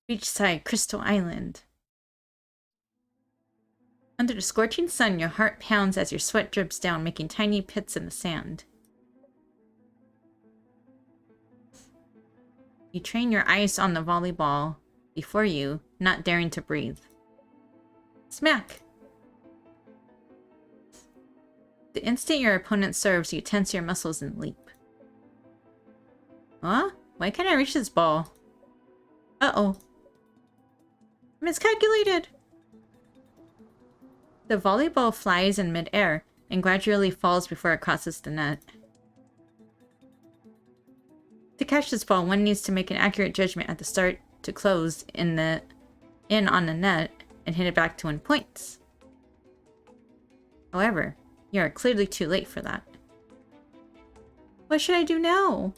Beachside Crystal Island. Under the scorching sun, your heart pounds as your sweat drips down, making tiny pits in the sand. You train your eyes on the volleyball before you, not daring to breathe. Smack! The instant your opponent serves, you tense your muscles and leap. Huh? Why can't I reach this ball? Uh-oh. Miscalculated! The volleyball flies in midair and gradually falls before it crosses the net. To catch this ball, one needs to make an accurate judgment at the start to close in on the net and hit it back to win points. However, you are clearly too late for that. What should I do now?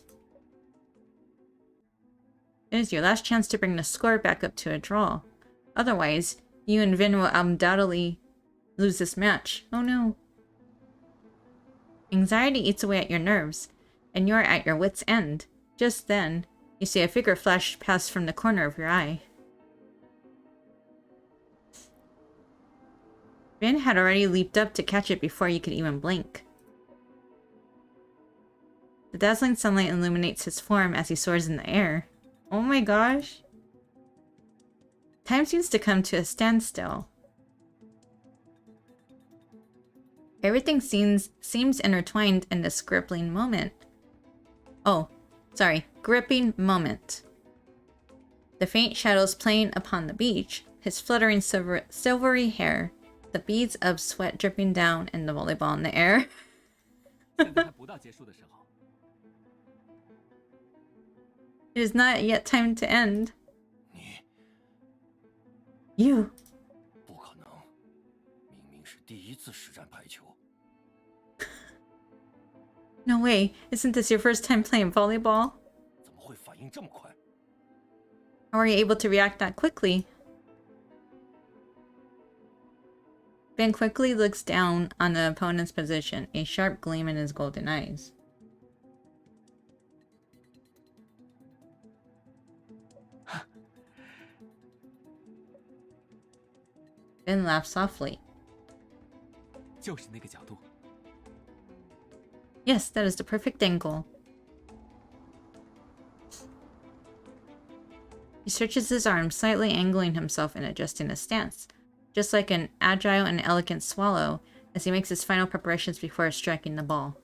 It is your last chance to bring the score back up to a draw. Otherwise, you and Vin will undoubtedly lose this match. Oh no. Anxiety eats away at your nerves, and you are at your wit's end. Just then, you see a figure flash past from the corner of your eye. Vin had already leaped up to catch it before you could even blink. The dazzling sunlight illuminates his form as he soars in the air. Oh my gosh. Time seems to come to a standstill. Everything seems intertwined in this gripping moment. Gripping moment. The faint shadows playing upon the beach, his fluttering silvery hair, the beads of sweat dripping down, and the volleyball in the air. It is not yet time to end. You. No way. Isn't this your first time playing volleyball? How are you able to react that quickly? Ben quickly looks down on the opponent's position, a sharp gleam in his golden eyes. Ben laughs softly. Yes, that is the perfect angle. He stretches his arms, slightly angling himself and adjusting his stance, just like an agile and elegant swallow as he makes his final preparations before striking the ball.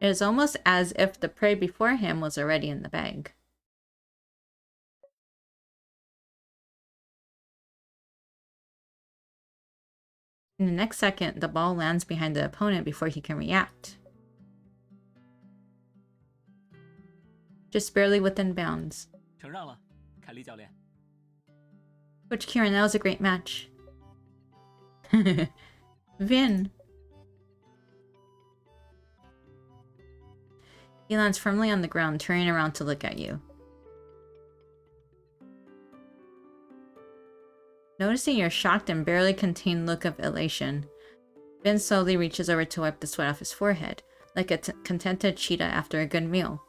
It is almost as if the prey before him was already in the bag. In the next second, the ball lands behind the opponent before he can react. Just barely within bounds. Coach Kieran, that was a great match. Vin. He lands firmly on the ground, turning around to look at you. Noticing your shocked and barely contained look of elation, Vin slowly reaches over to wipe the sweat off his forehead, like a contented cheetah after a good meal.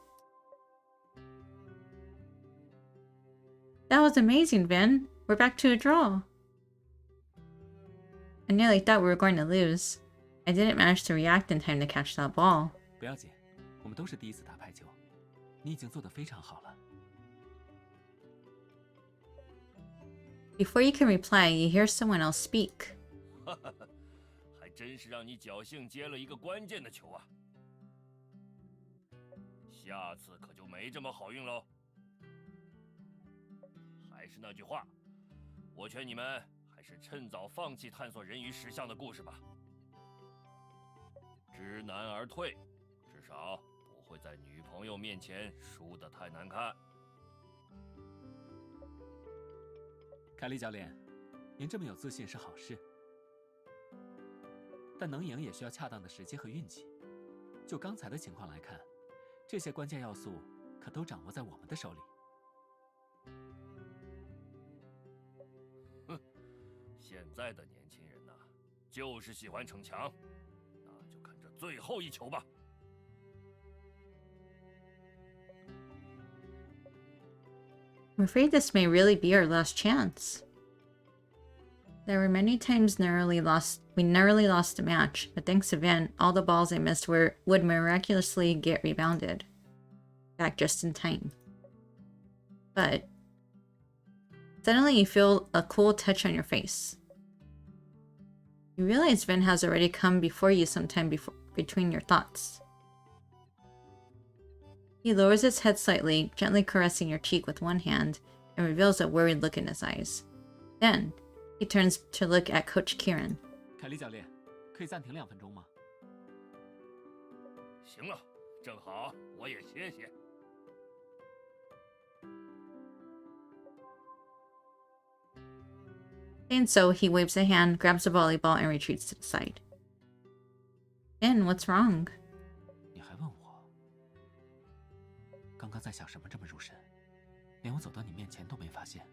That was amazing, Vin. We're back to a draw. I nearly thought we were going to lose. I didn't manage to react in time to catch that ball. Before you can reply, you hear someone else speak.凯利教练，您这么有自信是好事，但能赢也需要恰当的时机和运气。就刚才的情况来看，这些关键要素可都掌握在我们的手里。哼，现在的年轻人呐，就是喜欢逞强，那就看这最后一球吧。I'm afraid this may really be our last chance. There were many times we narrowly lost a match, but thanks to Vin, all the balls I missed would miraculously get rebounded. Back just in time. But suddenly you feel a cool touch on your face. You realize Vin has already come before you sometime between your thoughts. He lowers his head slightly, gently caressing your cheek with one hand, and reveals a worried look in his eyes. Then, he turns to look at Coach Kieran. 凯莉教练，可以暂停2分钟吗？行了，正好我也歇歇。And so, he waves a hand, grabs a volleyball, and retreats to the side. Vin, what's wrong? 你还问我？刚刚在想什么这么入神，连我走到你面前都没发现。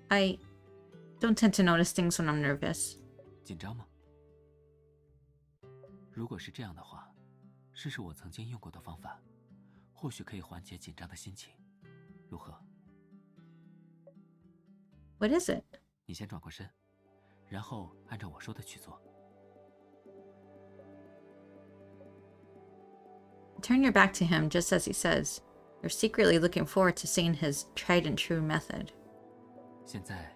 I don't tend to notice things when I'm nervous. 紧张吗？如果是这样的话，试试我曾经用过的方法，或许可以缓解紧张的心情，如何？ What is it? 你先转过身，然后按照我说的去做。 Turn your back to him just as he says. You're secretly looking forward to seeing his tried and true method. 现在，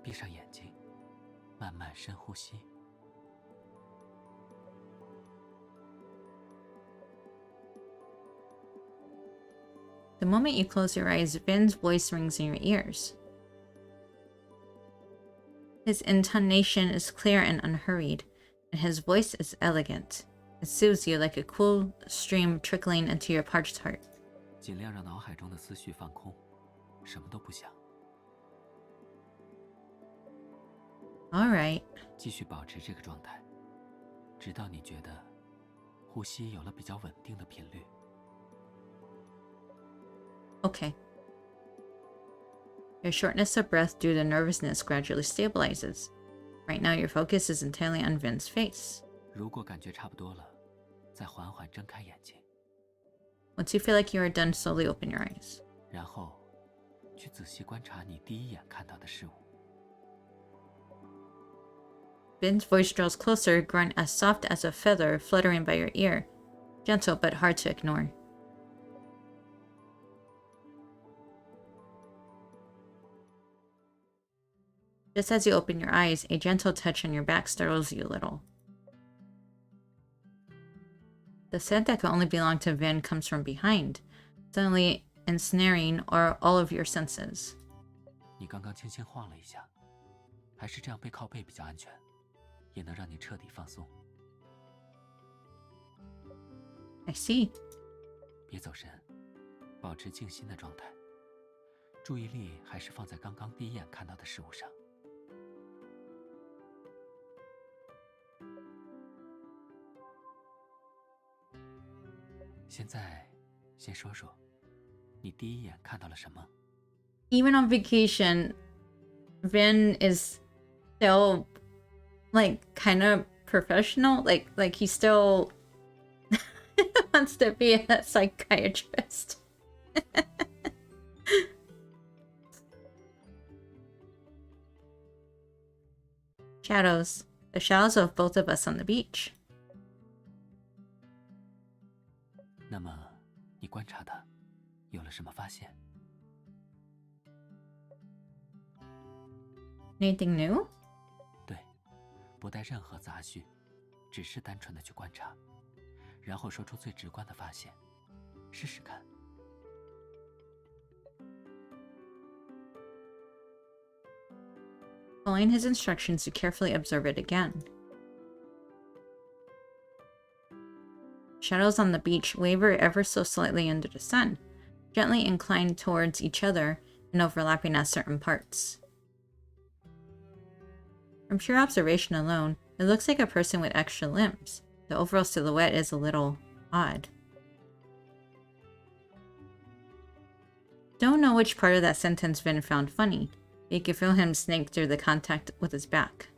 闭上眼睛，慢慢深呼吸。 The moment you close your eyes, Vin's voice rings in your ears. His intonation is clear and unhurried, and his voice is elegant. It soothes you like a cool stream trickling into your parched heart. 尽量让脑海中的思绪放空，什么都不想。 All right. 继续保持这个状态，直到你觉得呼吸有了比较稳定的频率。 Okay. Your shortness of breath due to nervousness gradually stabilizes. Right now, your focus is entirely on Vin's face. 如果感觉差不多了，再缓缓睁开眼睛， Once you feel like you are done, slowly open your eyes. 然后去仔细观察你第一眼看到的事物。 Vin's voice draws closer, growing as soft as a feather fluttering by your ear. Gentle but hard to ignore. Just as you open your eyes, a gentle touch on your back startles you a little. The scent that can only belong to Vin comes from behind, suddenly ensnaring all of your senses. 你刚刚轻轻晃了一下，还是这样背靠背比较安全，也能让你彻底放松。 I see. 别走神，保持静心的状态，注意力还是放在刚刚第一眼看到的事物上。 现在，先说说，你第一眼看到了什么？ Even on vacation, Vin is still like kind of professional. Like he still wants to be a psychiatrist. Shadows. The shadows of both of us on the beach. 那么，你观察它，有了什么发现？ Anything new? 对，不带任何杂讯，只是单纯的去观察，然后说出最直观的发现，试试看。 Following his instructions, you carefully observe it again. Shadows on the beach waver ever so slightly under the sun, gently inclined towards each other and overlapping at certain parts. From pure observation alone, it looks like a person with extra limbs. The overall silhouette is a little odd. Don't know which part of that sentence Vin found funny, but you can feel him snake through the contact with his back.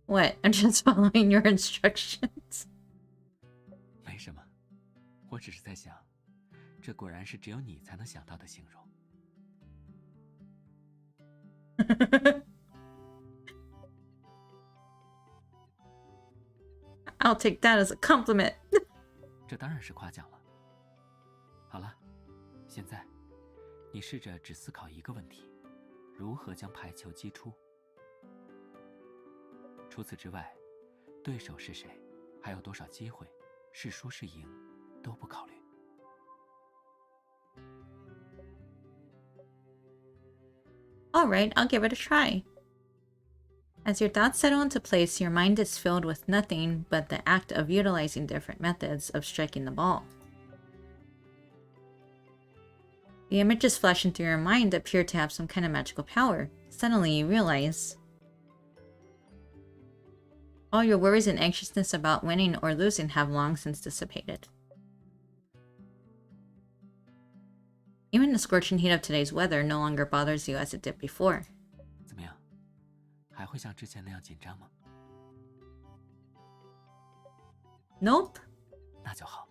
What? I'm just following your instructions. 没什么，我只是在想，这果然是只有你才能想到的形容。I'll take that as a compliment. 这当然是夸奖了。好了，现在你试着只思考一个问题：如何将排球击出？除此之外，对手是谁，还有多少机会，是输是赢，都不考虑。All right, I'll give it a try. As your thoughts settle into place, your mind is filled with nothing but the act of utilizing different methods of striking the ball. The images flashing through your mind appear to have some kind of magical power. Suddenly, you realize all your worries and anxiousness about winning or losing have long since dissipated. Even the scorching heat of today's weather no longer bothers you as it did before. 怎么样？还会像之前那样紧张吗？ Nope. 那就好。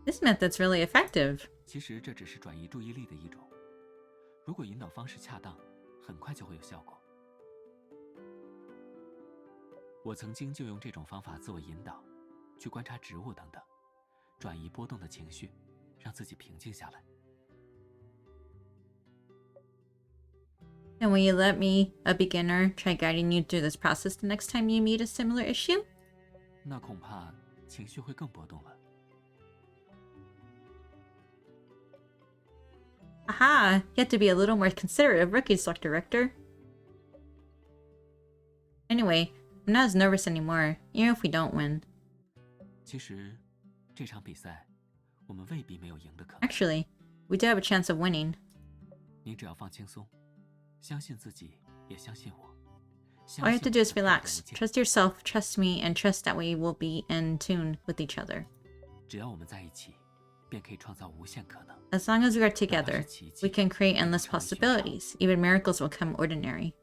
This method's really effective. 其实这只是转移注意力的一种，如果引导方式恰当，很快就会有效果。我曾经就用这种方法自我引导，去观察植物等等，转移波动的情绪，让自己平静下来。And will you let me, a beginner, try guiding you through this process the next time you meet a similar issue? 那恐怕情绪会更波动了。Aha! You have to be a little more considerate of rookies, Dr. Richter. Anyway, I'm not as nervous anymore, even if we don't win. 其实，这场比赛，我们未必没有赢的可能。 Actually, we do have a chance of winning. 你只要放轻松，相信自己，也相信我。 All you have to do is relax. Trust yourself, trust me, and trust that we will be in tune with each other. 只要我们在一起，便可以创造无限可能。 As long as we are together, we can create endless possibilities. Even miracles will come ordinary.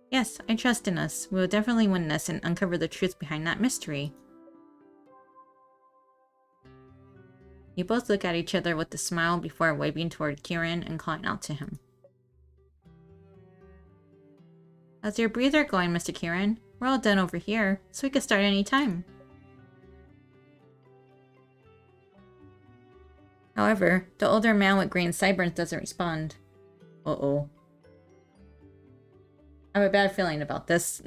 Yes, I trust in us. We will definitely win this and uncover the truth behind that mystery. You both look at each other with a smile before waving toward Kieran and calling out to him. How's your breather going, Mr. Kieran? We're all done over here, so we can start any time. However, the older man with green sideburns doesn't respond. Uh-oh. I have a bad feeling about this.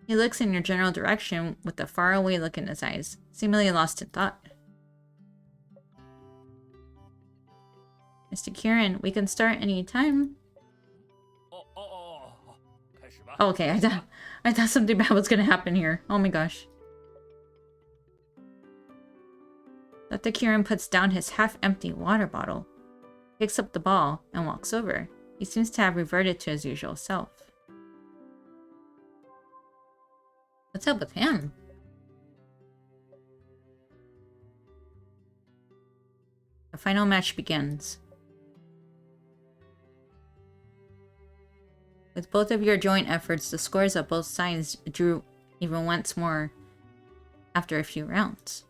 He looks in your general direction with a faraway look in his eyes, seemingly lost in thought. Mr. Kieran, we can start any time. Okay, I thought something bad was gonna happen here. Oh my gosh. Dr. Kieran puts down his half-empty water bottle, picks up the ball, and walks over. He seems to have reverted to his usual self. What's up with him? The final match begins. With both of your joint efforts, the scores of both sides drew even once more after a few rounds.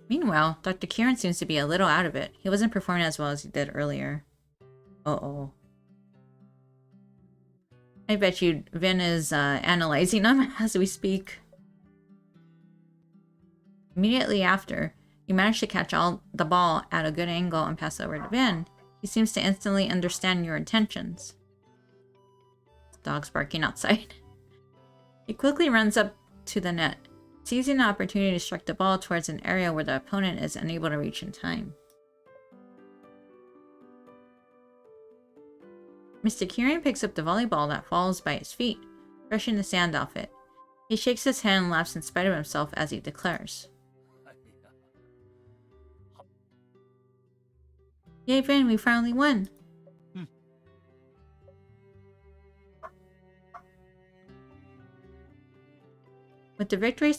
Meanwhile, Dr. Kieran seems to be a little out of it. He wasn't performing as well as he did earlier. Uh-oh. I bet you Vin is analyzing them as we speak. Immediately after, you manage to catch the ball at a good angle and pass over to Vin. He seems to instantly understand your intentions. The dog's barking outside. He quickly runs up to the net, seizing the opportunity to strike the ball towards an area where the opponent is unable to reach in time. Mr. Kieran picks up the volleyball that falls by his feet, brushing the sand off it. He shakes his head and laughs in spite of himself as he declares, "Yay, Vin, we finally won!" With the victory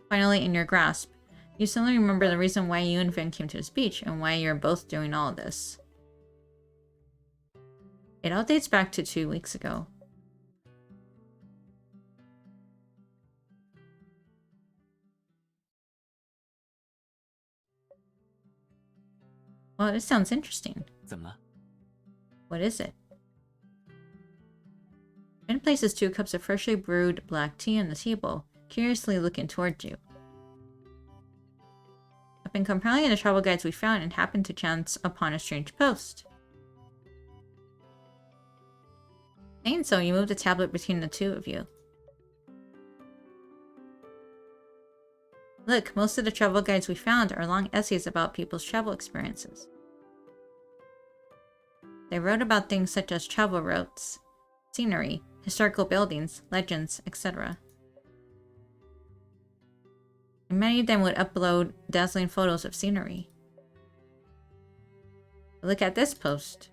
finally in your grasp, You suddenly remember the reason why you and Vin came to this beach and why you're both doing all of this. It all dates back to 2 weeks ago. Well, this sounds interesting. 怎么了？ What is it? Ben places 2 cups of freshly brewed black tea on the table, curiously looking towards you. I've been compiling the travel guides we found and happened to chance upon a strange post. Saying so, you move the tablet between the 2 of you. Look, most of the travel guides we found are long essays about people's travel experiences. They wrote about things such as travel routes, scenery, historical buildings, legends, etc. And many of them would upload dazzling photos of scenery. Look at this post.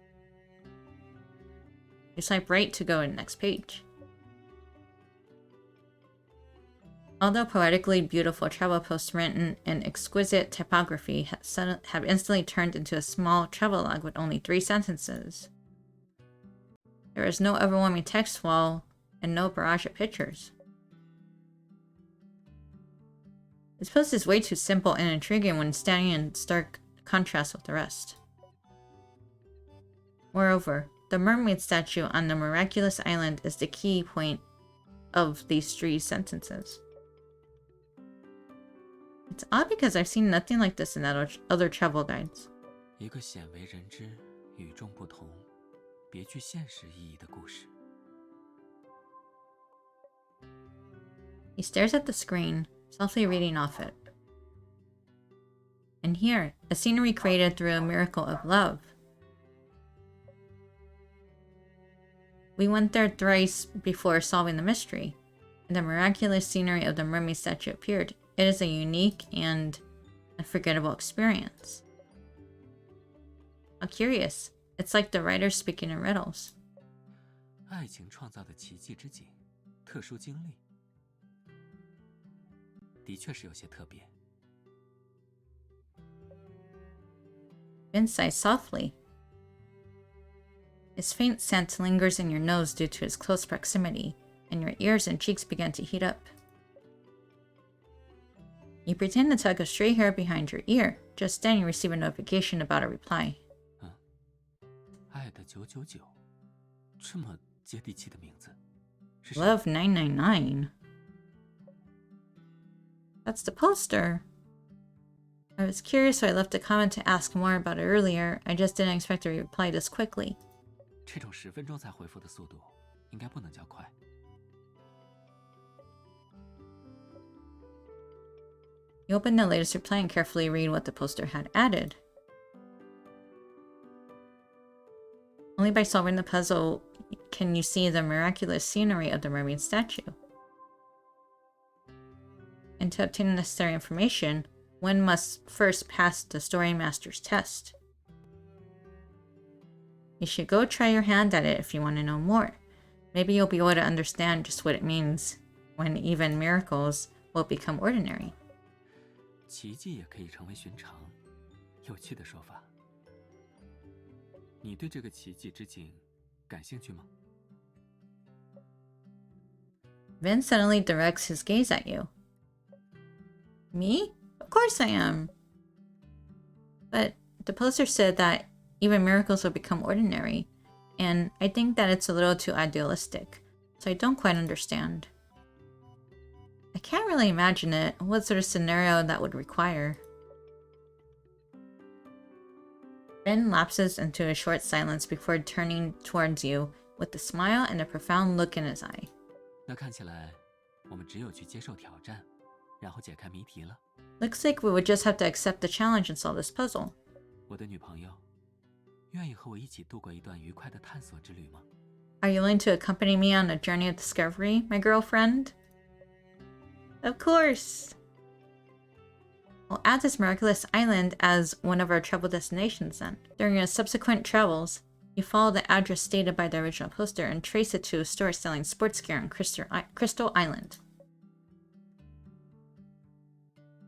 You swipe right to go to the next page. Although poetically beautiful travel posts written in exquisite typography have instantly turned into a small travelogue with only 3 sentences. There is no overwhelming text wall and no barrage of pictures. This post is way too simple and intriguing when standing in stark contrast with the rest. Moreover, the mermaid statue on the miraculous island is the key point of these 3 sentences. It's odd because I've seen nothing like this in other travel guides. 一个鲜为人知、与众不同、别具现实意义的故事。 He stares at the screen, softly reading off it. And here, a scenery created through a miracle of love. We went there thrice before solving the mystery, and the miraculous scenery of the mermaid statue appeared. It is a unique and unforgettable experience. How curious. It's like the writer speaking in riddles. 爱情创造的奇迹之景，特殊经历，的确是有些特别。 Ben sighs softly. His faint scent lingers in your nose due to its close proximity, and your ears and cheeks begin to heat up. You pretend to tug a stray hair behind your ear. Just then you receive a notification about a reply. 爱的999，这么接地气的名字，是谁？ Love 999. That's the poster. I was curious, so I left a comment to ask more about it earlier. I just didn't expect a reply this quickly. 这种10分钟才回复的速度，应该不能叫快。 You open the latest reply and carefully read what the poster had added. Only by solving the puzzle can you see the miraculous scenery of the mermaid statue. And to obtain the necessary information, one must first pass the Story Master's test. You should go try your hand at it if you want to know more. Maybe you'll be able to understand just what it means when even miracles will become ordinary. 奇迹也可以成为寻常，有趣的说法。你对这个奇迹之景感兴趣吗？ Vin suddenly directs his gaze at you. Me? Of course I am. But the poster said that even miracles will become ordinary, and I think that it's a little too idealistic, so I don't quite understand. I can't really imagine it, what sort of scenario that would require. Ben lapses into a short silence before turning towards you with a smile and a profound look in his eye. 那看起来，我们只有去接受挑战，然后解开谜题了。 Looks like we would just have to accept the challenge and solve this puzzle. 我的女朋友，愿意和我一起度过一段愉快的探索之旅吗？ Are you willing to accompany me on a journey of discovery, my girlfriend? Of course! We'll add this miraculous island as one of our travel destinations then. During your subsequent travels, you follow the address stated by the original poster and trace it to a store selling sports gear on Crystal Island.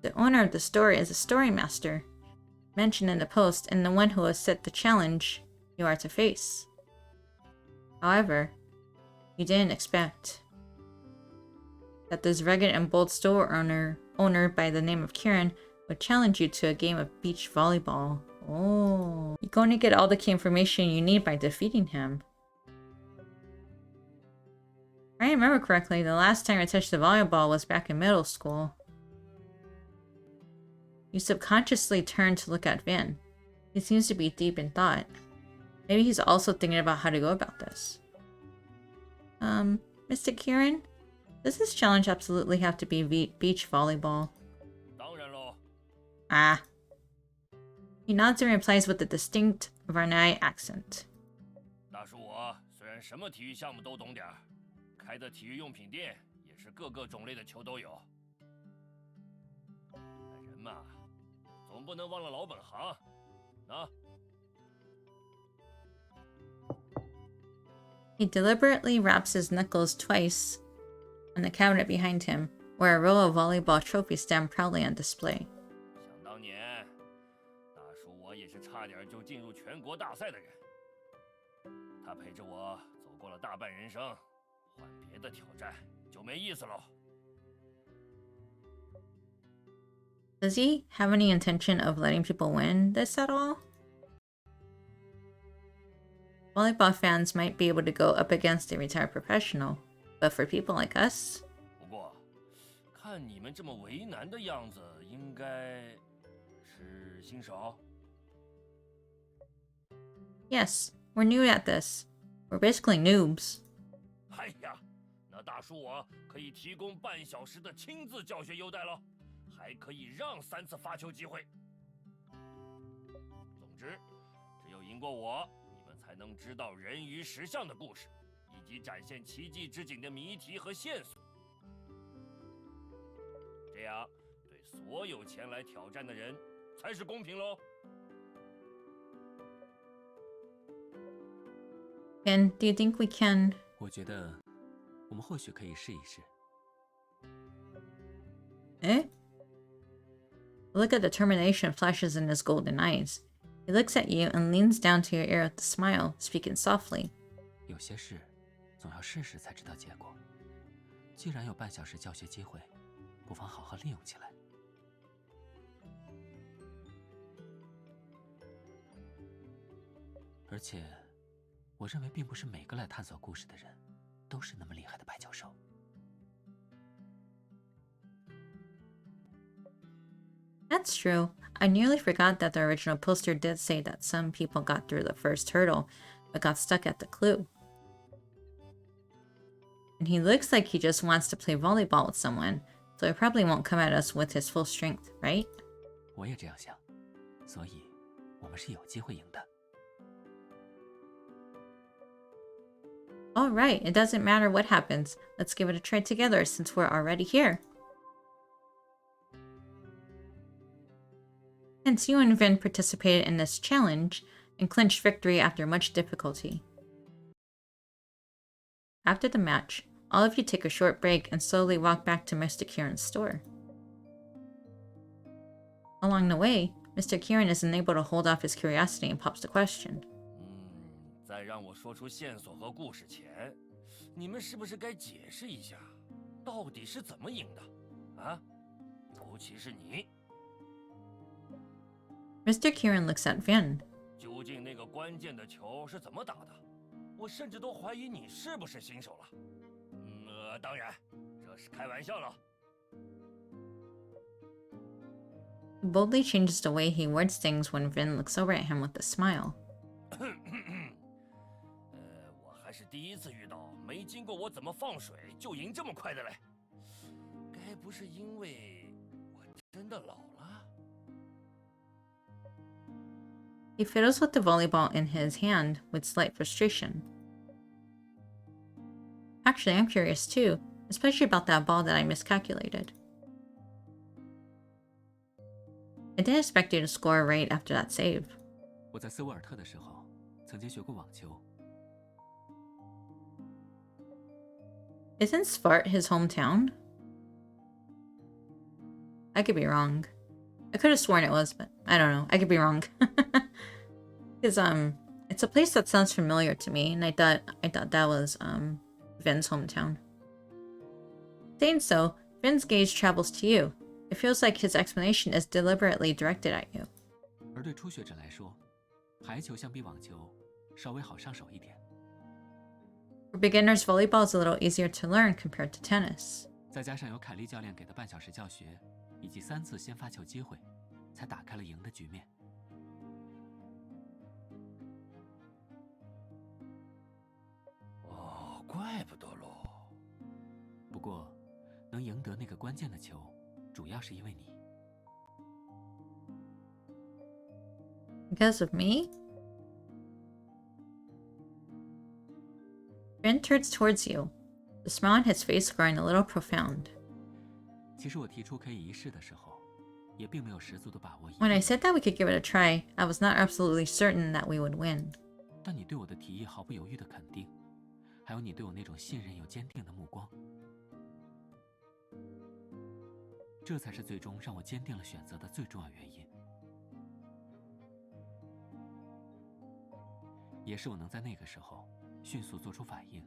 The owner of the store is a story master, mentioned in the post, and the one who has set the challenge you are to face. However, you didn't expect that this rugged and bold store owner by the name of Kieran would challenge you to a game of beach volleyball. Oh, you're going to get all the key information you need by defeating him. If I remember correctly, the last time I touched the volleyball was back in middle school. You subconsciously turn to look at Vin. He seems to be deep in thought. Maybe he's also thinking about how to go about this. Mr. Kieran? Does this challenge absolutely have to be beach volleyball? 当然喽。 Ah. He nods and replies with a distinct Varnai accent. 大叔我虽然什么体育项目都懂点儿，开的体育用品店也是各个种类的球都有。但人嘛，总不能忘了老本行，啊。 He deliberately raps his knuckles twice on the cabinet behind him, where a row of volleyball trophies stand proudly on display. 想当年，大叔我也是差点就进入全国大赛的人。他陪着我走过了大半人生，换别的挑战就没意思喽。 Does he have any intention of letting people win this at all? Volleyball fans might be able to go up against a retired professional, but for people like us... 不过，看你们这么为难的样子，应该是新手。 Yes, we're new at this. We're basically noobs. 哎呀，那大叔我可以提供半小时的亲自教学优待喽，还可以让3次发球机会。总之，只有赢过我，你们才能知道人鱼石像的故事，以及展现奇迹之景的谜题和线索。这样，对所有前来挑战的人才是公平喽。 And do you think we can... 我觉得我们或许可以试一试。 Eh? A look of determination flashes in his golden eyes. He looks at you and leans down to your ear with a smile, speaking softly. 有些事总要试试才知道结果。既然有半小时教学机会，不妨好好利用起来。而且，我认为并不是每个来探索故事的人都是那么厉害的白教授。 That's true. I nearly forgot that the original poster did say that some people got through the first hurdle, but got stuck at the clue. And he looks like he just wants to play volleyball with someone, so he probably won't come at us with his full strength, right? 我也这样想，所以我们是有机会赢的。 Alright, it doesn't matter what happens. Let's give it a try together since we're already here. Hence, you and Vin participated in this challenge and clinched victory after much difficulty. After the match, all of you take a short break and slowly walk back to Mr. Kieran's store. Along the way, Mr. Kieran is unable to hold off his curiosity and pops the question. 在让我说出线索和故事前，你们是不是该解释一下，到底是怎么赢的？啊，尤其是你。 Mr. Kieran looks at Vin. 究竟那个关键的球是怎么打的？我甚至都怀疑你是不是新手了。当然，这是开玩笑了。 He boldly changes the way he words things when Vin looks over at him with a smile. 我还是第一次遇到没经过我怎么放水就赢这么快的嘞。该不是因为我真的老了？ He fiddles with the volleyball in his hand with slight frustration. Actually, I'm curious too, especially about that ball that I miscalculated. I didn't expect you to score right after that save. 我在斯沃尔特的时候，曾经学过网球。 Isn't Svart his hometown? I could be wrong. I could have sworn it was, but I don't know. I could be wrong. Because it's a place that sounds familiar to me, and I thought that was Vin's hometown. Saying so, Vin's gaze travels to you. It feels like his explanation is deliberately directed at you. 而对初学者来说，排球相比网球稍微好上手一点。 For beginners, volleyball is a little easier to learn compared to tennis. 再加上有凯莉教练给的半小时教学，以及3次先发球机会，才打开了赢的局面。哦，怪不得喽。不过，能赢得那个关键的球，主要是因为你。 Because of me? Vin turns towards you, the smile on his face growing a little profound. 其实我提出可以一试的时候，也并没有十足的把握。 When I said that we could give it a try, I was not absolutely certain that we would win. 但你对我的提议毫不犹豫的肯定，还有你对我那种信任又坚定的目光，这才是最终让我坚定了选择的最重要原因，也是我能在那个时候迅速做出反应，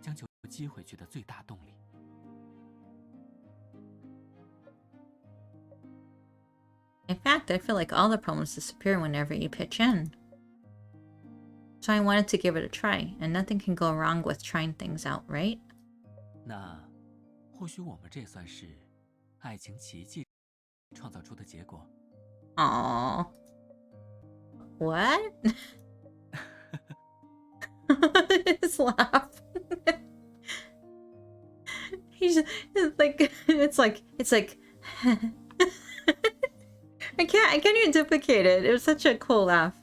将球击回去的最大动力。 In fact, I feel like all the problems disappear whenever you pitch in. So I wanted to give it a try, and nothing can go wrong with trying things out, right? 那或许我们这算是爱情奇迹创造出的结果。 Aww. What? His laugh. He's like, it's like I can't even duplicate it. It was such a cool laugh.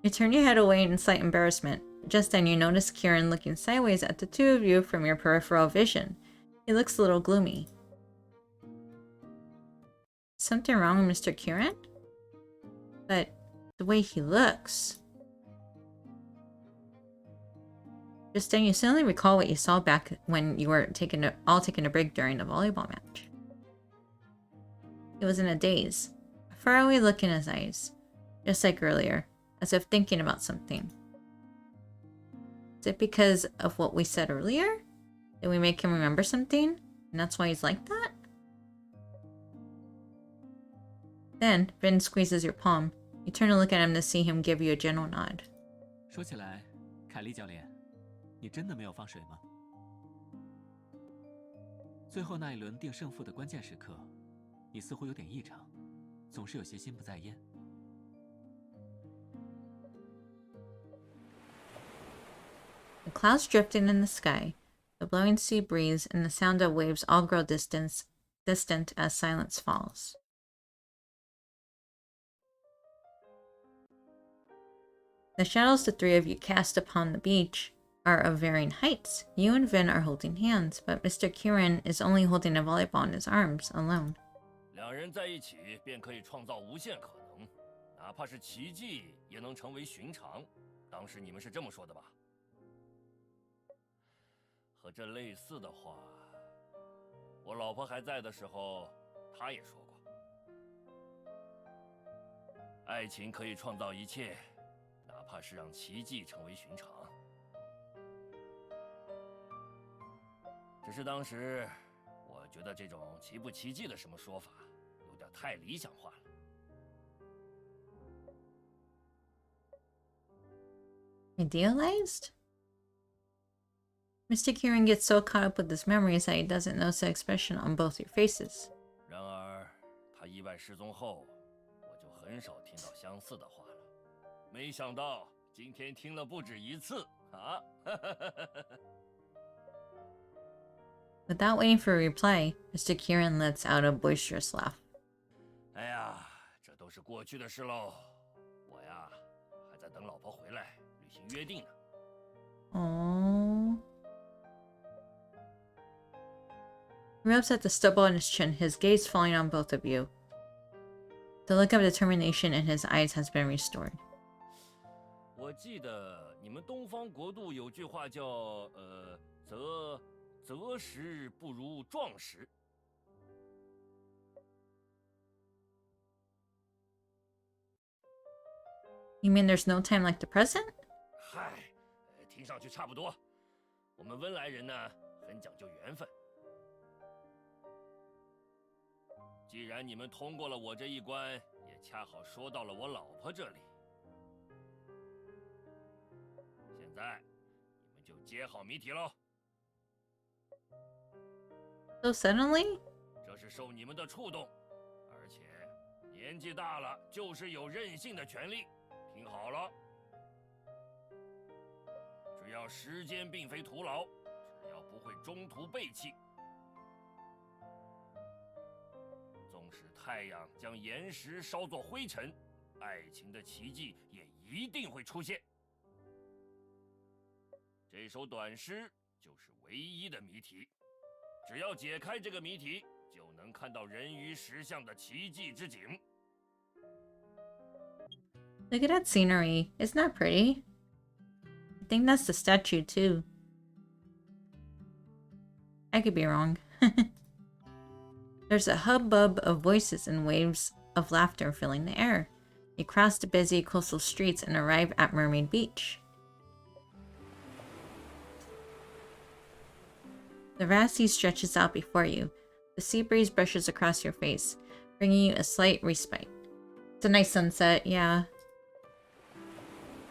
You turn your head away in slight embarrassment. Just then you notice Kieran looking sideways at the two of you from your peripheral vision. He looks a little gloomy. Something wrong with Mr. Kieran? But the way he looks... Just then you suddenly recall what you saw back when you were all taking a break during the volleyball match. He was in a daze, a faraway look in his eyes, just like earlier, as if thinking about something. Is it because of what we said earlier? Did we make him remember something, and that's why he's like that? Then, Vin squeezes your palm. You turn to look at him to see him give you a gentle nod. 说起来，凯莉教练，你真的没有放水吗？最后那一轮定胜负的关键时刻，你似乎有点异常，总是有些心不在焉。The clouds drifting in the sky, the blowing sea breeze, and the sound of waves all grow distant as silence falls. The shadows the three of you cast upon the beach are of varying heights. You and Vin are holding hands, but Mr. Kieran is only holding a volleyball in his arms, alone. 两人在一起便可以创造无限可能，哪怕是奇迹也能成为寻常。当时你们是这么说的吧？和这类似的话，我老婆还在的时候，她也说过，爱情可以创造一切，哪怕是让奇迹成为寻常。只是当时，我觉得这种奇不奇迹的什么说法，有点太理想化了。Idealized? Mr. Kieran gets so caught up with his memories that he doesn't notice the expression on both your faces. 然而，他意外失踪后，我就很少听到相似的话了。没想到今天听了不止一次啊！ Without waiting for a reply, Mr. Kieran lets out a boisterous laugh. 哎呀，这都是过去的事喽。我呀，还在等老婆回来履行约定呢。 Aww. He rubs at the stubble on his chin, his gaze falling on both of you. The look of determination in his eyes has been restored. 我记得你们东方国度有句话叫择时不如撞时。You mean there's no time like the present? 嗨，听上去差不多。我们温来人呢，很讲究缘分。既然你们通过了我这一关，也恰好说到了我老婆这里。现在，你们就接好谜题喽。So suddenly? 这是受你们的触动，而且年纪大了就是有任性的权利。听好了，只要时间并非徒劳，只要不会中途背弃，纵使太阳将岩石烧作灰尘，爱情的奇迹也一定会出现。这首短诗就是唯一的谜题，只要解开这个谜题，就能看到人鱼石像的奇迹之景。Look at that scenery. Isn't that pretty? I think that's the statue too. I could be wrong. There's a hubbub of voices and waves of laughter filling the air. You cross the busy coastal streets and arrive at Mermaid Beach. The vast sea stretches out before you. The sea breeze brushes across your face, bringing you a slight respite. It's a nice sunset, yeah.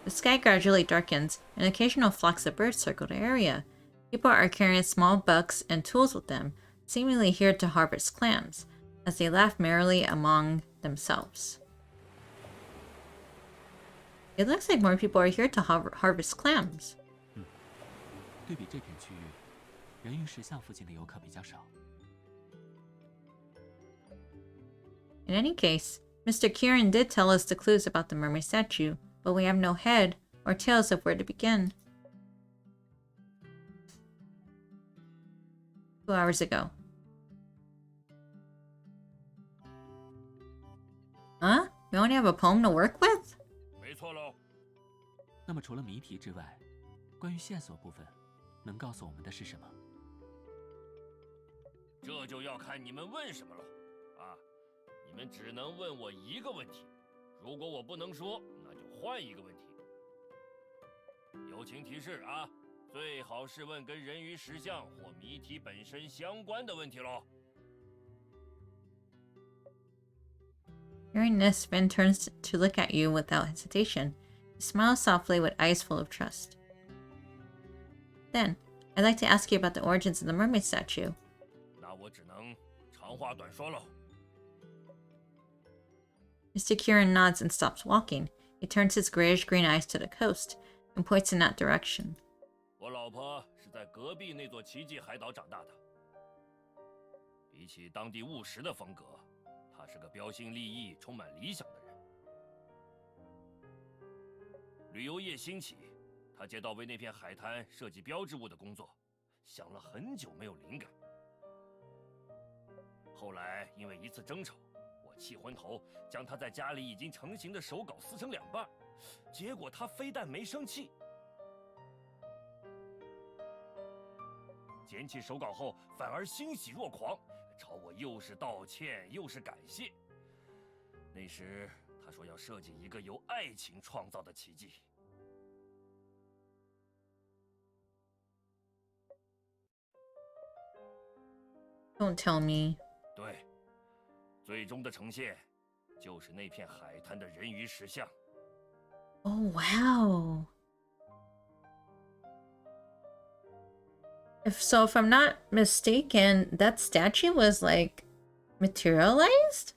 The sky gradually darkens, and occasional flocks of birds circle the area. People are carrying small bucks and tools with them, seemingly here to harvest clams, as they laugh merrily among themselves. It looks like more people are here to harvest clams. 对比这片区域，人鱼石像附近的游客比较少。In any case, Mr. Kieran did tell us the clues about the mermaid statue, but we have no head or tails of where to begin. 2 hours ago. Huh? We only have a poem to work with? 没错喽。那么除了谜题之外，关于线索部分，能告诉我们的是什么？这就要看你们问什么了。啊，你们只能问我一个问题，如果我不能说，那就换一个问题。友情提示啊，最好是问跟人鱼石像或谜题本身相关的问题喽。Hearing this, Finn turns to look at you without hesitation. He smiles softly with eyes full of trust. Then, I'd like to ask you about the origins of the mermaid statue. 那我只能长话短说喽。Mr. Kieran nods and stops walking. He turns his grayish-green eyes to the coast and points in that direction. 我老婆是在隔壁那座奇迹海岛长大的。比起当地务实的风格，她是个标新立异、充满理想的人。旅游业兴起，她接到为那片海滩设计标志物的工作，想了很久没有灵感。后来因为一次争吵，我气昏头，将她在家里已经成型的手稿撕成2半，结果她非但没生气，捡起手稿后反而欣喜若狂，朝我又是道歉又是感谢。那时他说要设计一个由爱情创造的奇迹。Don't tell me. 对，最终的呈现就是那片海滩的人鱼石像。Oh, wow. If I'm not mistaken, that statue was like materialized?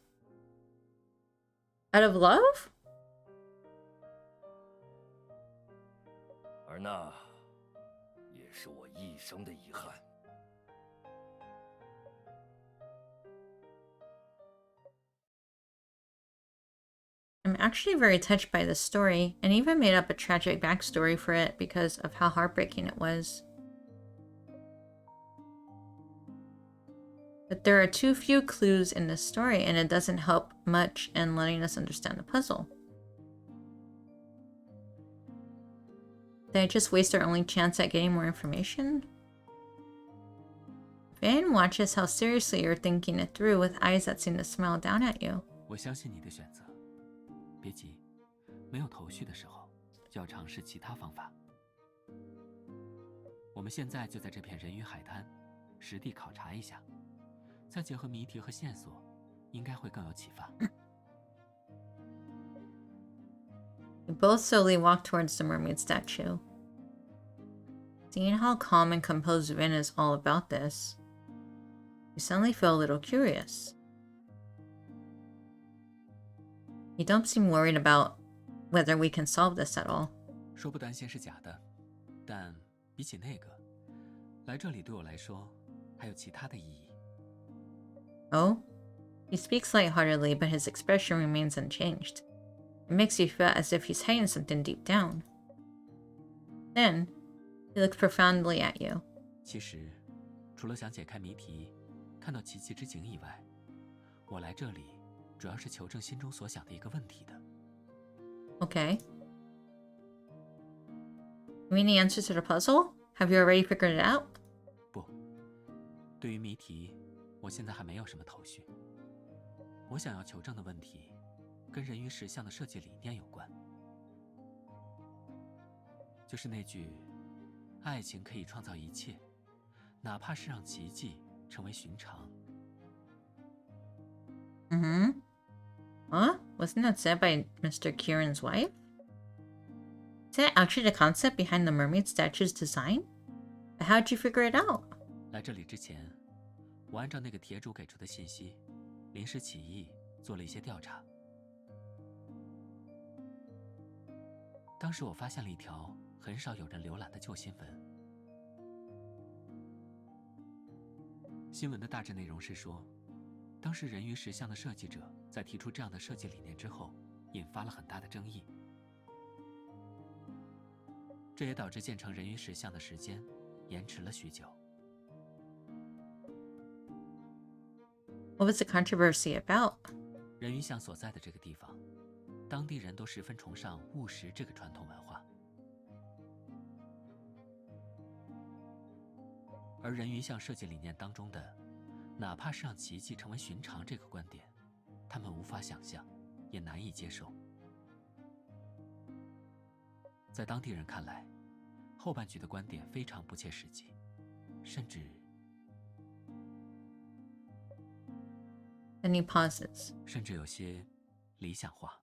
Out of love? 而那也是我一生的遗憾。I'm actually very touched by this story, and even made up a tragic backstory for it because of how heartbreaking it was. But there are too few clues in this story, and it doesn't help much in letting us understand the puzzle. Did I just waste our only chance at getting more information? Vin watches how seriously you're thinking it through with eyes that seem to smile down at you. 我相信你的选择，别急，没有头绪的时候，就要尝试其他方法。我们现在就在这片人鱼海滩，实地考察一下，再结合谜题和线索，应该会更有启发。You both slowly walk towards the mermaid statue. Seeing how calm and composed Vin is all about this, you suddenly feel a little curious. You don't seem worried about whether we can solve this at all. 说不担心是假的，但比起那个，来这里对我来说还有其他的意义。Oh? He speaks lightheartedly, but his expression remains unchanged. It makes you feel as if he's hiding something deep down. Then, he looks profoundly at you. 其实，除了想解开谜题，看到奇迹之景以外，我来这里主要是求证心中所想的一个问题的。Okay. You mean the answer to the puzzle? Have you already figured it out? 不，对于谜题，我现在还没有什么头绪。我想要求证的问题，跟人鱼石像的设计理念有关。就是那句“爱情可以创造一切，哪怕是让奇迹成为寻常”。Mm-hmm. Huh? Wasn't that said by Mr. Kieran's wife? Is that actually the concept behind the mermaid statue's design? But how'd you figure it out? 来这里之前，我按照那个帖主给出的信息，临时起意做了一些调查。当时我发现了一条很少有人浏览的旧新闻。新闻的大致内容是说，当时人鱼石像的设计者在提出这样的设计理念之后，引发了很大的争议。这也导致建成人鱼石像的时间延迟了许久。What was the controversy about? 人鱼像所在的这个地方，当地人都十分崇尚务实这个传统文化，而人鱼像设计理念当中的哪怕是让奇迹成为寻常这个观点，他们无法想象，也难以接受。在当地人看来，后半句的观点非常不切实际，甚至 Then he pauses. 甚至有些理想化。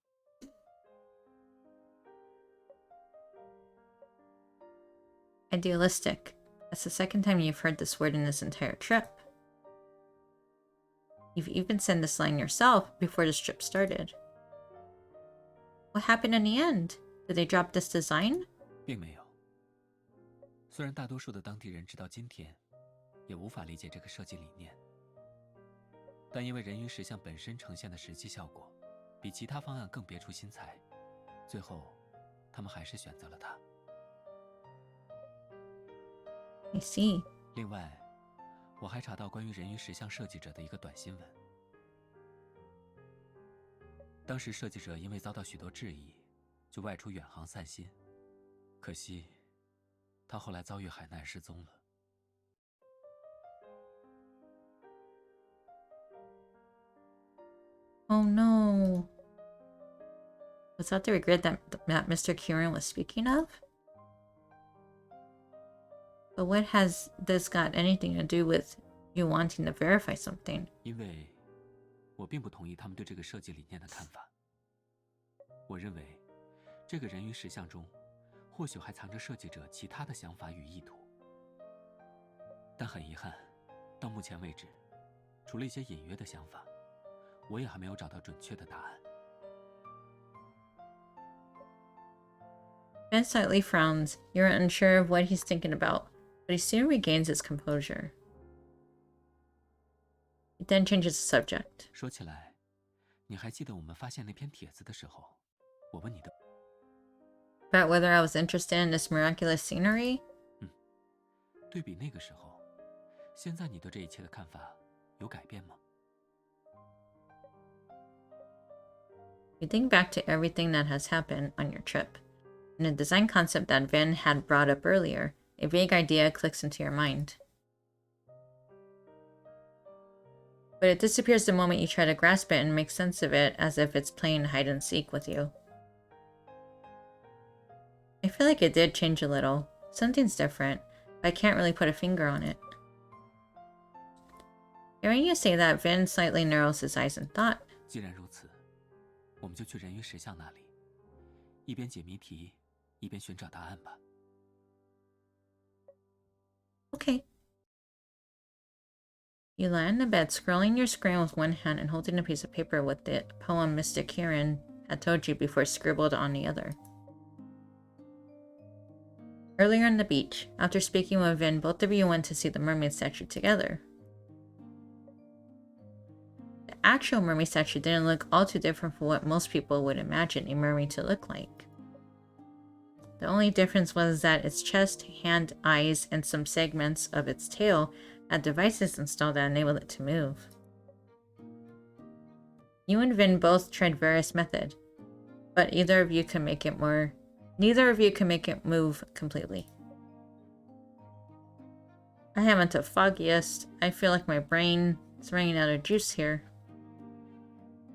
Idealistic. That's the second time you've heard this word in this entire trip. You've even said this line yourself before this trip started. What happened in the end? Did they drop this design? 并没有。虽然大多数的当地人直到今天也无法理解这个设计理念，但因为人鱼石像本身呈现的实际效果比其他方案更别出心裁，最后他们还是选择了它。I see. 另外，我还查到关于人鱼石像设计者的一个短新闻。当时设计者因为遭到许多质疑，就外出远航散心，可惜他后来遭遇海难失踪了。Oh no. Was that the regret that Mr. Kieran was speaking of? But what has this got anything to do with you wanting to verify something? 因为我并不同意他们对这个设计理念的看法。我认为，这个人鱼石像中，或许还藏着设计者其他的想法与意图。但很遗憾，到目前为止，除了一些隐约的想法，我也还没有找到准确的答案。Ben slightly frowns. You're unsure of what he's thinking about, but he soon regains his composure. He then changes the subject. 说起来，你还记得我们发现那篇帖子的时候，我问你的 About whether I was interested in this miraculous scenery? 对比那个时候，现在你对这一切的看法有改变吗？ You think back to everything that has happened on your trip, and the design concept that Vin had brought up earlier, a vague idea clicks into your mind. but it disappears the moment you try to grasp it and make sense of it as if it's playing hide and seek with you. I feel like it did change a little. Something's different, but I can't really put a finger on it. Hearing you say that, Vin slightly narrows his eyes in thought. 既然如此，我们就去人鱼石像那里，一边解谜题，一边寻找答案吧。Okay. You lie on the bed, scrolling your screen with one hand and holding a piece of paper with the poem Mr. Kieran had told you before scribbled on the other. Earlier on the beach, after speaking with Vin, both of you went to see the mermaid statue together. The actual mermaid statue didn't look all too different from what most people would imagine a mermaid to look like. The only difference was that its chest, hand, eyes, and some segments of its tail had devices installed that enabled it to move. You and Vin both tried various methods, but neither of you could make it move completely. I haven't the foggiest. I feel like my brain is running out of juice here.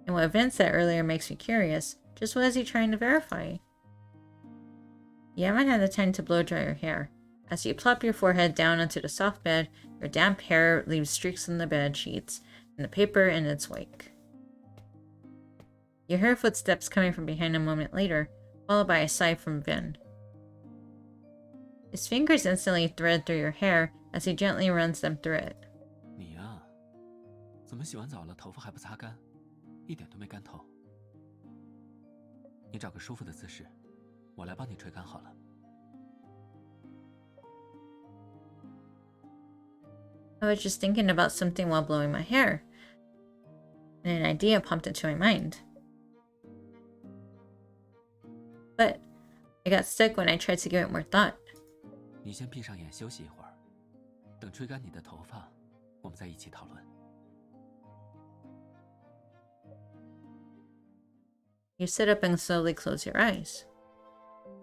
And what Vin said earlier makes me curious. Just what is he trying to verify? You haven't had the time to blow dry your hair. As you plop your forehead down onto the soft bed, your damp hair leaves streaks on the bed sheets and the paper in its wake. You hear footsteps coming from behind a moment later, followed by a sigh from Vin. His fingers instantly thread through your hair as he gently runs them through it. 你呀，怎么洗完澡了头发还不擦干，一点都没干透。你找个舒服的姿势，我来帮你吹干好了。I was just thinking about something while blowing my hair, and an idea popped into my mind. But I got stuck when I tried to give it more thought. 你先闭上眼休息一会儿，等吹干你的头发，我们再一起讨论。You sit up and slowly close your eyes.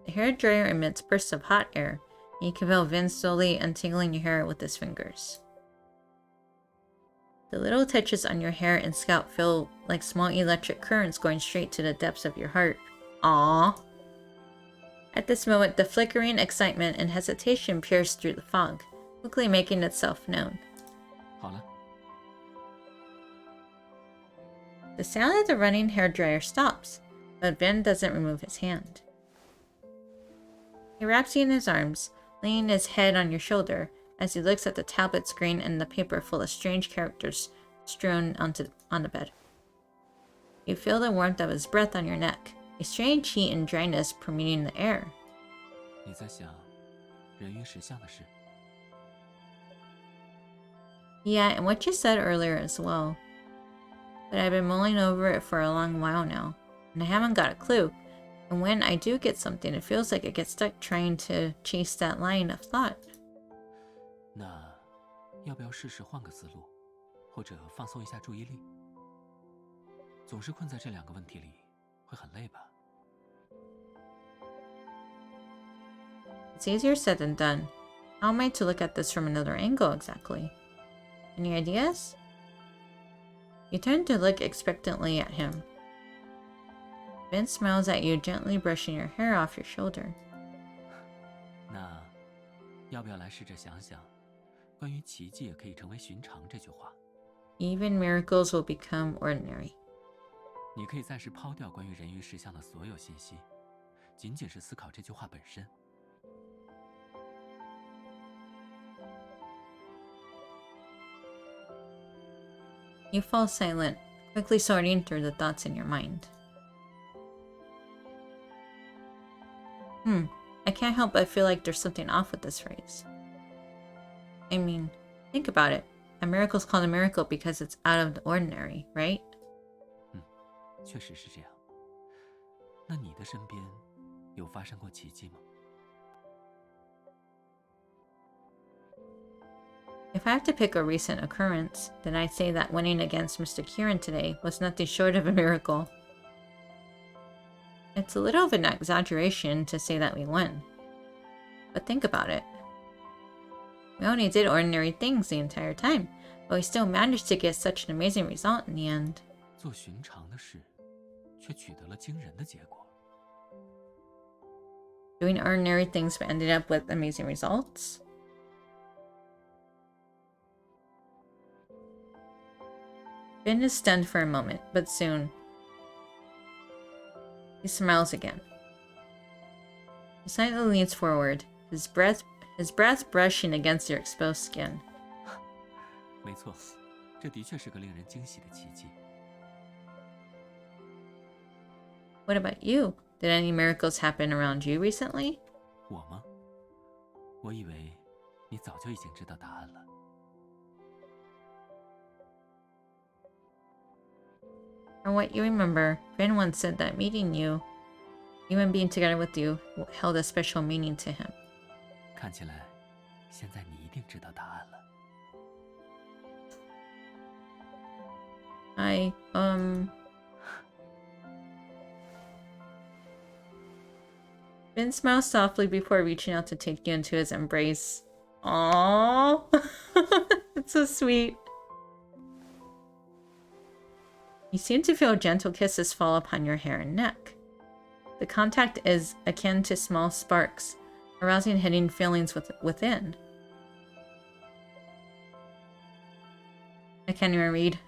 The hair dryer emits bursts of hot air, and you can feel Vin slowly untangling your hair with his fingers. The little touches on your hair and scalp feel like small electric currents going straight to the depths of your heart. Aww. At this moment, the flickering excitement and hesitation pierced through the fog, quickly making itself known. 好了， The sound of the running hairdryer stops, but Vin doesn't remove his hand. He wraps you in his arms, laying his head on your shoulder as he looks at the tablet screen and the paper full of strange characters strewn on the bed. You feel the warmth of his breath on your neck, a strange heat and dryness permeating the air. 你在想人鱼石像的事？ Yeah, and what you said earlier as well. But I've been mulling over it for a long while now, and I haven't got a clue. And when I do get something, it feels like I get stuck trying to chase that line of thought. 那要不要试试换个思路，或者放松一下注意力？总是困在这两个问题里，会很累吧？ It's easier said than done. How am I to look at this from another angle exactly? Any ideas? You turn to look expectantly at him. Vin smiles at you, gently brushing your hair off your shoulder. 那要不要来试着想想，关于奇迹也可以成为寻常这句话？ Even miracles will become ordinary. 你可以暂时抛掉关于人鱼石像的所有信息，仅仅是思考这句话本身。 You fall silent, quickly sorting through the thoughts in your mind. I can't help but feel like there's something off with this phrase. I mean, think about it. A miracle's called a miracle because it's out of the ordinary, right? 确实是这样。那你的身边有发生过奇迹吗？ If I have to pick a recent occurrence, then I'd say that winning against Mr. Kieran today was nothing short of a miracle. It's a little of an exaggeration to say that we won. But think about it. We only did ordinary things the entire time, but we still managed to get such an amazing result in the end. 做寻常的事，却取得了惊人的结果。 Doing ordinary things but ended up with amazing results. Finn is stunned for a moment, but soon he smiles again. He slightly leans forward, his breath brushing against your exposed skin. 没错，这的确是个令人惊喜的奇迹。 What about you? Did any miracles happen around you recently? 我吗？我以为你早就已经知道答案了。 From what you remember, Finn once said that meeting you, even being together with you, held a special meaning to him. 看起来，现在你一定知道答案了。 Finn smiles softly before reaching out to take you into his embrace. Aww. It's so sweet. You seem to feel gentle kisses fall upon your hair and neck. The contact is akin to small sparks, arousing hidden feelings within. I can't even read.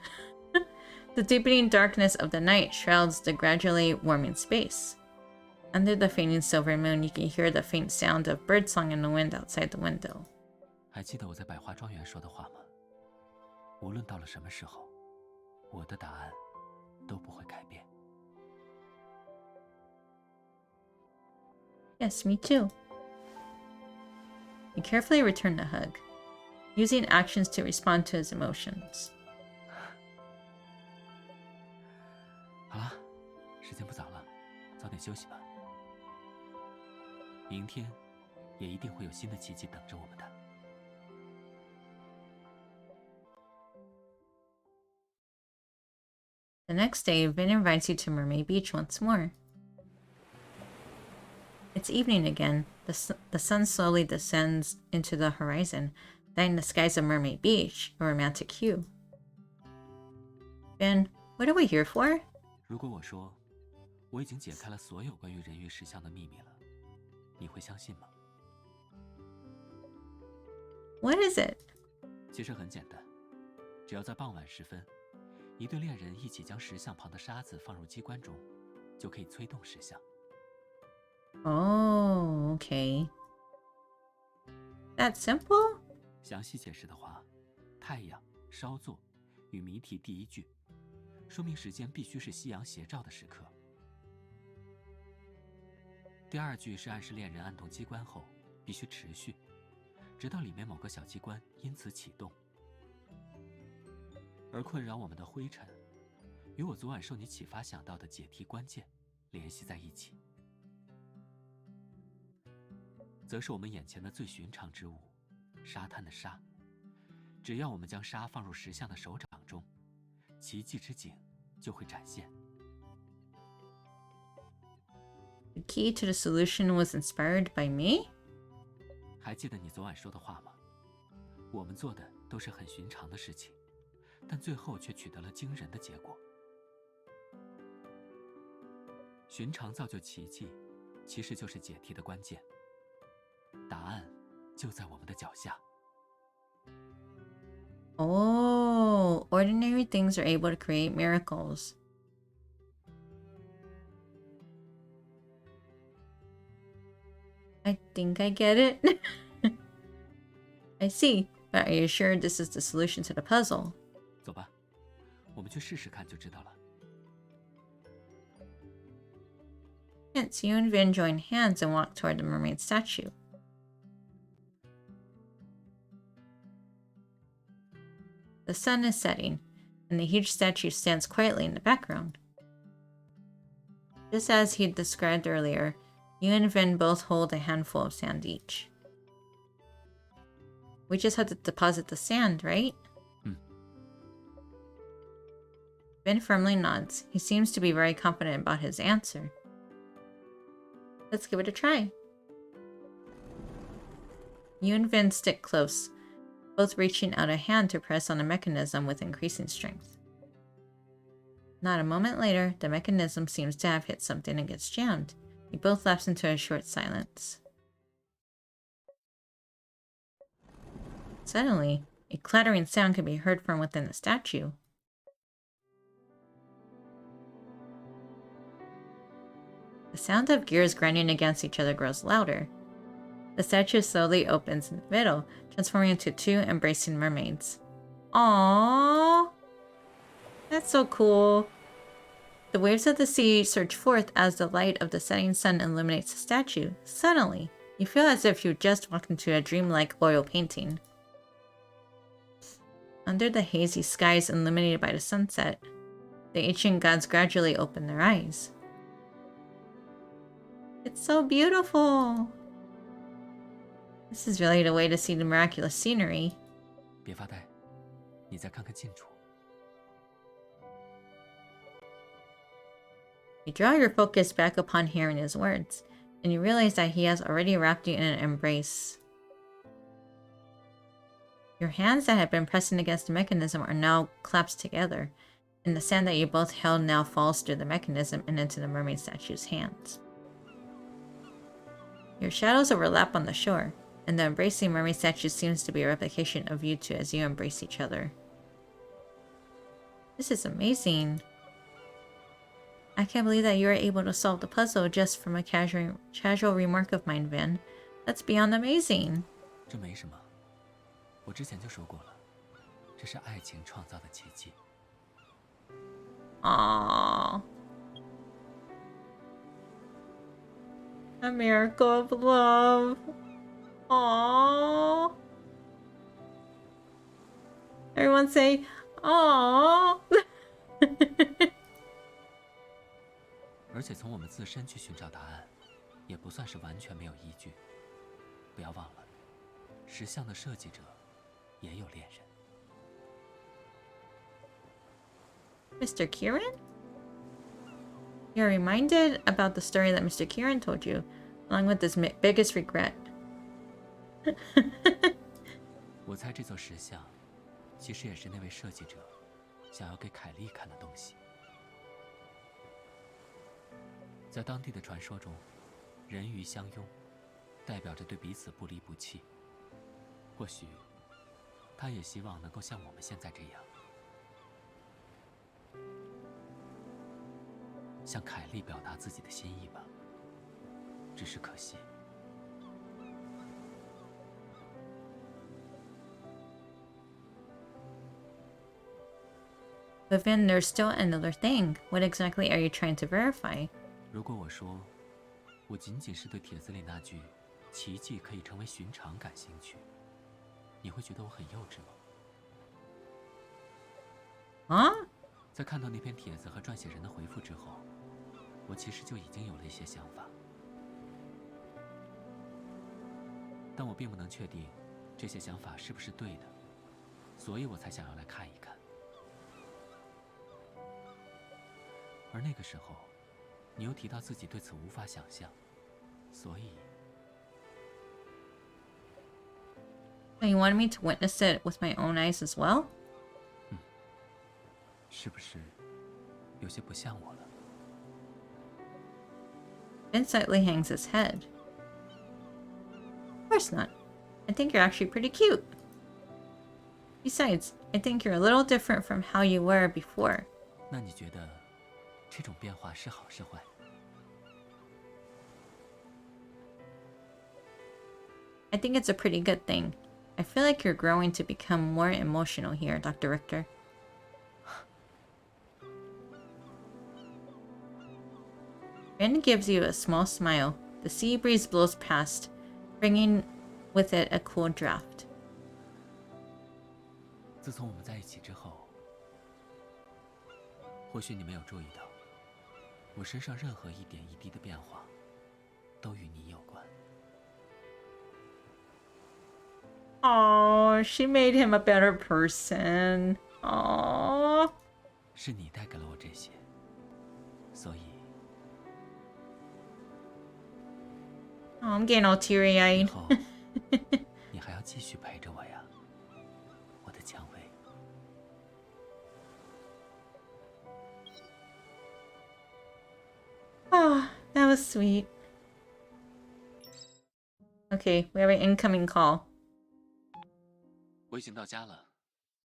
The deepening darkness of the night shrouds the gradually warming space. Under the fading silver moon, you can hear the faint sound of birdsong in the wind outside the window. 还记得我在百花庄园说的话吗？无论到了什么时候，我的答案都不会改变。 Yes, me too. You carefully return the hug, using actions to respond to his emotions. 好了，时间不早了，早点休息吧。明天也一定会有新的奇迹等着我们的。 The next day, Vin invites you to Mermaid Beach once more. It's evening again. The sun slowly descends into the horizon, dyeing the skies of Mermaid Beach a romantic hue. Vin, what are we here for? 如果我说我已经解开了所有关于人鱼石像的秘密了，你会相信吗？ What is it? 其实很简单，只要在傍晚时分，一对恋人一起将石像旁的沙子放入机关中，就可以催动石像。 Oh, okay. That simple? 详细解释的话，太阳稍作与谜题第一句，说明时间必须是夕阳斜照的时刻。第二句是暗示恋人按动机关后必须持续，直到里面某个小机关因此启动。而困扰我们的灰尘，与我昨晚受你启发想到的解题关键联系在一起，则是我们眼前的最寻常之物——沙滩的沙。只要我们将沙放入石像的手掌中，奇迹之景就会展现。 The key to the solution was inspired by me? 还记得你昨晚说的话吗？我们做的都是很寻常的事情，但最后却取得了惊人的结果。寻常造就奇迹，其实就是解题的关键。答案就在我们的脚下。 Oh, ordinary things are able to create miracles. I think I get it. I see, but are you sure this is the solution to the puzzle? 走吧，我们去试试看就知道了。 Hence, you and Vin join hands and walk toward the mermaid statue. The sun is setting, and the huge statue stands quietly in the background. Just as he described earlier, you and Vin both hold a handful of sand each. We just had to deposit the sand, right? Vin firmly nods. He seems to be very confident about his answer. Let's give it a try. You and Vin stick close, both reaching out a hand to press on the mechanism with increasing strength. Not a moment later, the mechanism seems to have hit something and gets jammed. They both lapse into a short silence. Suddenly, a clattering sound can be heard from within the statue. The sound of gears grinding against each other grows louder. The statue slowly opens in the middle, transforming into two embracing mermaids. Aww! That's so cool. The waves of the sea surge forth as the light of the setting sun illuminates the statue. Suddenly, you feel as if you just walked into a dreamlike oil painting. Under the hazy skies illuminated by the sunset, the ancient gods gradually open their eyes. It's so beautiful! This is really the way to see the miraculous scenery. 别发呆，你再看看近处。 You draw your focus back upon hearing his words, and you realize that he has already wrapped you in an embrace. Your hands that had been pressing against the mechanism are now clasped together, and the sand that you both held now falls through the mechanism and into the mermaid statue's hands. Your shadows overlap on the shore, and the embracing mermaid statue seems to be a replication of you two as you embrace each other. This is amazing. I can't believe that you were able to solve the puzzle just from a casual remark of mine, Vin. That's beyond amazing. 这没什么，我之前就说过了，这是爱情创造的奇迹。 Aww. A miracle of love. Aww. Everyone say, aww. 而且从我们自身去寻找答案，也不算是完全没有依据。不要忘了，石像的设计者也有恋人。 Mr. Kieran? You're reminded about the story that Mr. Kieran told you, along with his biggest regret. 我猜这座石像，其实也是那位设计者想要给凯莉看的东西。在当地的传说中，人鱼相拥，代表着对彼此不离不弃。或许，他也希望能够像我们现在这样。 向凯莉表达自己的心意吧，只是可惜。But then there's still another thing. What exactly are you trying to verify? 如果我说，我仅仅是对帖子里那句“奇迹可以成为寻常”感兴趣，你会觉得我很幼稚吗？ Huh? 在看到那篇帖子和撰写人的回复之后，我其实就已经有了一些想法，但我并不能确定这些想法是不是对的，所以我才想要来看一看。而那个时候，你又提到自己对此无法想象，所以。 You wanted me to witness it with my own eyes as well? 是不是有些不像我了？ Ben slightly hangs his head. Of course not. I think you're actually pretty cute. Besides, I think you're a little different from how you were before. 那你觉得这种变化是好是坏？ I think it's a pretty good thing. I feel like you're growing to become more emotional here, Dr. Richter. Ben gives you a small smile. The sea breeze blows past, bringing with it a cool draft. 自从我们在一起之后，或许你没有注意到，我身上任何一点一滴的变化，都与你有关。 Oh, she made him a better person. Oh. 是你带给了我这些，所以 Oh, I'm getting all 以 teary-eyed. 后你还要继续陪着我呀。我的蔷薇。Ah, that was sweet. Okay, we have an incoming call. 我已经到家了，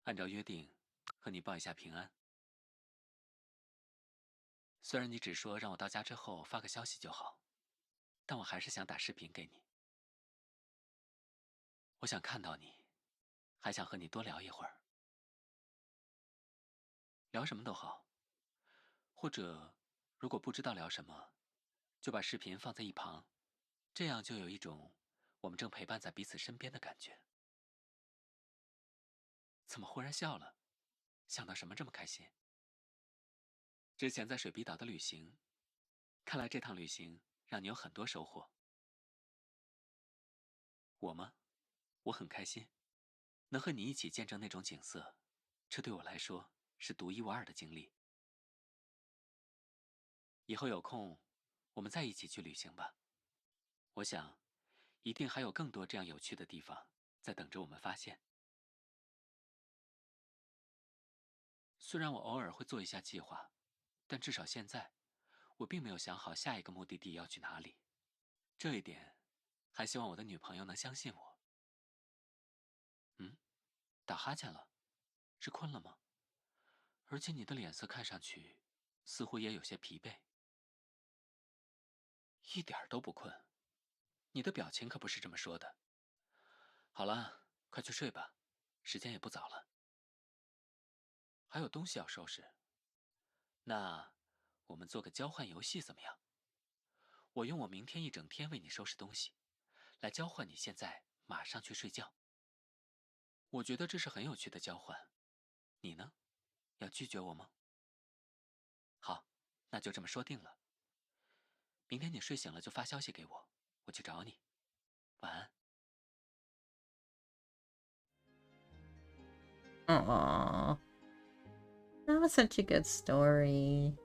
按照约定，和你报一下平安。虽然你只说让我到家之后发个消息就好，但我还是想打视频给你。我想看到你，还想和你多聊一会儿。聊什么都好，或者如果不知道聊什么，就把视频放在一旁，这样就有一种我们正陪伴在彼此身边的感觉。怎么忽然笑了？想到什么这么开心？之前在水碧岛的旅行，看来这趟旅行让你有很多收获。我吗？我很开心，能和你一起见证那种景色，这对我来说是独一无二的经历。以后有空，我们再一起去旅行吧。我想，一定还有更多这样有趣的地方在等着我们发现。虽然我偶尔会做一下计划，但至少现在，我并没有想好下一个目的地要去哪里。这一点，还希望我的女朋友能相信我。嗯，打哈欠了，是困了吗？而且你的脸色看上去，似乎也有些疲惫。一点儿都不困，你的表情可不是这么说的。好了，快去睡吧，时间也不早了。还有东西要收拾。那，我们做个交换游戏怎么样？我用我明天一整天为你收拾东西，来交换你现在马上去睡觉。我觉得这是很有趣的交换。你呢？要拒绝我吗？好，那就这么说定了。明天你睡醒了就发消息给我，我去找你。晚安。Aww. That was such a good story.